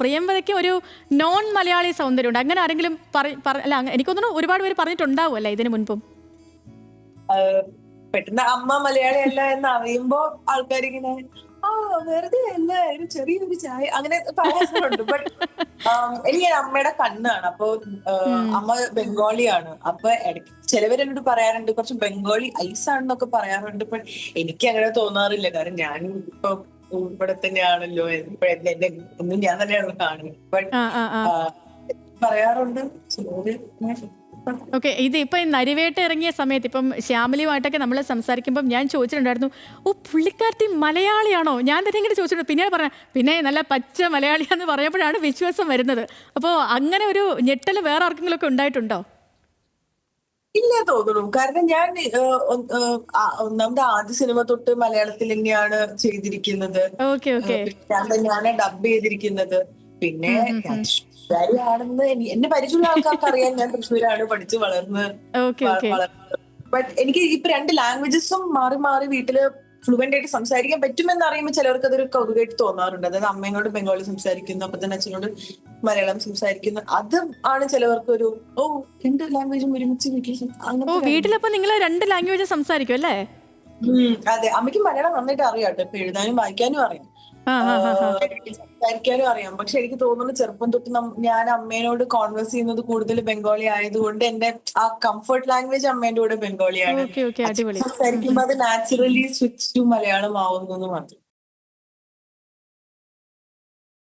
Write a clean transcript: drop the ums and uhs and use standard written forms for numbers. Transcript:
പ്രിയംവദയ്ക്ക് ഒരു നോൺ മലയാളി സൗന്ദര്യമുണ്ട്. അങ്ങനെ ആരെങ്കിലും അല്ല എനിക്ക് തോന്നുന്നു ഒരുപാട് പേര് പറഞ്ഞിട്ടുണ്ടാവുമല്ലേ ഇതിനു മുൻപും? പെട്ടെന്ന് അമ്മ മലയാളി അല്ല എന്ന് അറിയുമ്പോ ആൾക്കാരിങ്ങനെ ആ വെറുതെ അല്ല ഒരു ചെറിയൊരു ചായ അങ്ങനെ പറയാറുണ്ട്. ബട്ട് എനിക്ക് അമ്മയുടെ കണ്ണാണ്. അപ്പൊ അമ്മ ബംഗാളിയാണ്. അപ്പൊ ഇടയ്ക്ക് ചിലവരെന്നോട് പറയാറുണ്ട് കുറച്ച് ബംഗാളി ഐസാണെന്നൊക്കെ പറയാറുണ്ട്. ബട്ട് എനിക്ക് അങ്ങനെ തോന്നാറില്ല. കാരണം ഞാൻ ഇപ്പൊ ഇവിടെ തന്നെയാണല്ലോ. എന്റെ ഒന്നും ഞാൻ തന്നെയാണ് കാണുന്നത്. ബട്ട് പറയാറുണ്ട് ചിലവര്. ഓക്കെ, ഇത് ഇപ്പൊ നരിവേട്ട ഇറങ്ങിയ സമയത്ത് ഇപ്പം ശ്യാമിലിയുമായിട്ടൊക്കെ നമ്മൾ സംസാരിക്കുമ്പോൾ ഞാൻ ചോദിച്ചിട്ടുണ്ടായിരുന്നു, ഓ പുള്ളിക്കാരത്തി മലയാളിയാണോ? ഞാൻ തന്നെ ഇങ്ങനെ ചോദിച്ചിട്ടുണ്ട്. പിന്നെ പറഞ്ഞ പിന്നെ നല്ല പച്ച മലയാളിയാന്ന് പറയുമ്പോഴാണ് വിശ്വാസം വരുന്നത്. അപ്പോൾ അങ്ങനെ ഒരു ഞെട്ടൽ വേറെ ആർക്കെങ്കിലും ഒക്കെ ഉണ്ടായിട്ടുണ്ടോ? ഇല്ല തോന്നുന്നു. കാരണം ഞാൻ ഒന്നാമത് ആദ്യ സിനിമ തൊട്ട് മലയാളത്തിൽ തന്നെയാണ് ചെയ്തിരിക്കുന്നത്. Okay okay. ഞാൻ തന്നെയാണ് ഡബ് ചെയ്തിരിക്കുന്നത്. പിന്നെ ഞാൻ തൃശ്ശൂരാണെന്ന് എന്നെ പരിചയമുള്ള ആൾക്കാർക്ക് അറിയാൻ ഞാൻ തൃശ്ശൂരാണ് പഠിച്ചു വളർന്നത്. ബട്ട് എനിക്ക് ഇപ്പൊ 2 ലാംഗ്വേജസും മാറി മാറി വീട്ടില് ഫ്ലുവന്റ് ആയിട്ട് സംസാരിക്കാൻ പറ്റുമെന്ന് അറിയുമ്പോൾ ചിലർക്ക് അതൊരു കൗതുകമായിട്ട് തോന്നാറുണ്ട്. അതായത് അമ്മയോട് ബംഗാളി സംസാരിക്കുന്നു, അപ്പൊ തന്നെ അച്ഛനോട് മലയാളം സംസാരിക്കുന്നു. അത് ആണ് ചിലവർക്ക് ഒരു 2 ലാംഗ്വേജും ഒരുമിച്ച് വീട്ടിലപ്പോ നിങ്ങൾ 2 ലാംഗ്വേജ് സംസാരിക്കും അല്ലേ? അതെ, അമ്മയ്ക്ക് മലയാളം നന്നായിട്ട് അറിയാം കേട്ടോ. ഇപ്പൊ എഴുതാനും വായിക്കാനും അറിയാം, സംസാരിക്കാനും അറിയാം. പക്ഷെ എനിക്ക് തോന്നുന്നു ചെറുപ്പം തൊട്ട് ഞാൻ അമ്മേനോട് കോൺവേഴ്സ് ചെയ്യുന്നത് കൂടുതൽ ബംഗാളി ആയതുകൊണ്ട് എന്റെ ആ കംഫർട്ട് ലാംഗ്വേജ് അമ്മേന്റെ കൂടെ ബംഗാളിയാണ്. സംസാരിക്കുമ്പോൾ അത് നാച്ചുറലി സ്വിച്ച് ടു മലയാളം ആവുന്നു മാത്രം.